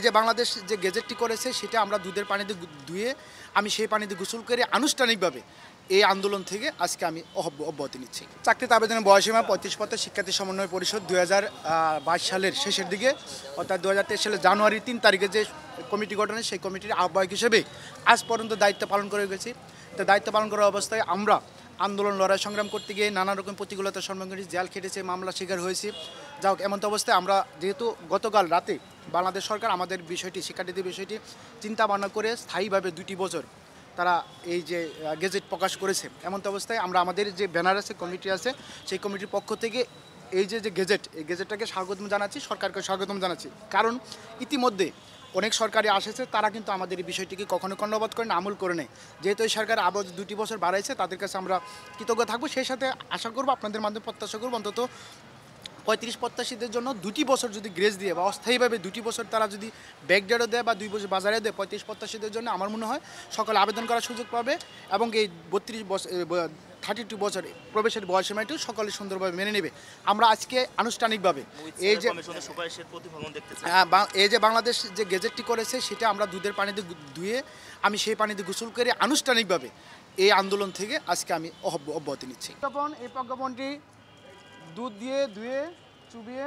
এই যে বাংলাদেশ যে গেজেটটি করেছে সেটা আমরা দুধের পানিতে ধুয়ে আমি সেই পানিতে গোসল করে আনুষ্ঠানিকভাবে এই আন্দোলন থেকে আজকে আমি অব্যাহতি নিচ্ছি। চাকরিতে আবেদনের বয়সীমা 35 শিক্ষার্থী সমন্বয় পরিষদ 2022 সালের শেষের দিকে অর্থাৎ 2023 সালের জানুয়ারি 3 তারিখে যে কমিটি গঠনে সেই কমিটির আহ্বায়ক হিসেবে আজ পর্যন্ত দায়িত্ব পালন করে গেছি। তো দায়িত্ব পালন করার অবস্থায় আমরা আন্দোলন লড়াই সংগ্রাম করতে গিয়ে নানা রকম প্রতিকূলতার সম্মুখীন করেছি, জেল খেটেছে, মামলা শিকার হয়েছি। যাই হোক, এমন অবস্থায় আমরা যেহেতু গতকাল রাতে বাংলাদেশ সরকার আমাদের বিষয়টি শিক্ষার্থীদের বিষয়টি চিন্তা ভাবনা করে স্থায়ীভাবে 2টি বছর তারা এই যে গেজেট প্রকাশ করেছে, এমন অবস্থায় আমরা আমাদের যে ব্যানার আছে কমিটি আছে সেই কমিটির পক্ষ থেকে এই যে গেজেট এই গেজেটটাকে স্বাগতম জানাচ্ছি, সরকারকে স্বাগতম জানাচ্ছি। কারণ ইতিমধ্যে অনেক সরকারি আসেছে, তারা কিন্তু আমাদের এই বিষয়টিকে কখনো কর্ণপাত করে না, আমল করে নেয়। যেহেতু এই সরকার আবার 2টি বছর বাড়াইছে, তাদের কাছে আমরা কৃতজ্ঞ থাকবো। সেই সাথে আশা করবো আপনাদের মাধ্যমে প্রত্যাশা করবো অন্তত 35 প্রত্যাশীদের জন্য 2টি বছর যদি গ্রেস দিয়ে বা অস্থায়ীভাবে 2টি বছর তারা যদি ব্যাকডেটও দেয় বা 2 বছর বাজারে দেয় 35 প্রত্যাশীদের জন্য, আমার মনে হয় সকলে আবেদন করার সুযোগ পাবে এবং এই 32 বছর 32 বছর প্রবেশের বয়সীমাটিও সকলে সুন্দরভাবে মেনে নেবে। আমরা আজকে আনুষ্ঠানিকভাবে এই যে এই যে বাংলাদেশ যে গেজেটটি করেছে সেটা আমরা দুধের পানিতে ধুয়ে আমি সেই পানিতে গোসল করে আনুষ্ঠানিকভাবে এই আন্দোলন থেকে আজকে আমি অব্যাহতি নিচ্ছি। এই প্রজ্ঞাপনটি দুধ দিয়ে ধুয়ে চুবিয়ে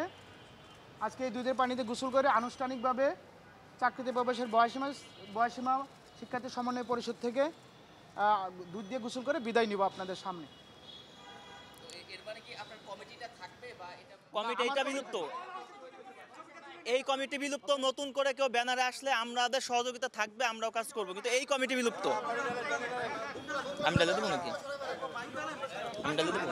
আজকে এই দুধের পানিতে গোসল করে আনুষ্ঠানিকভাবে চাকরিতে প্রবেশের বয়সীমা শিক্ষার্থী সমন্বয় পরিষদ থেকে দুধ দিয়ে গোসল করে বিদায় নিব আপনাদের সামনে। এই কমিটি বিলুপ্ত, নতুন করে কেউ ব্যানারে আসলে আমাদের সহযোগিতা থাকবে, আমরাও কাজ করবো, কিন্তু এই কমিটি বিলুপ্ত। আমি ডালে দেবো নাকি? আমি ডালে দেবো।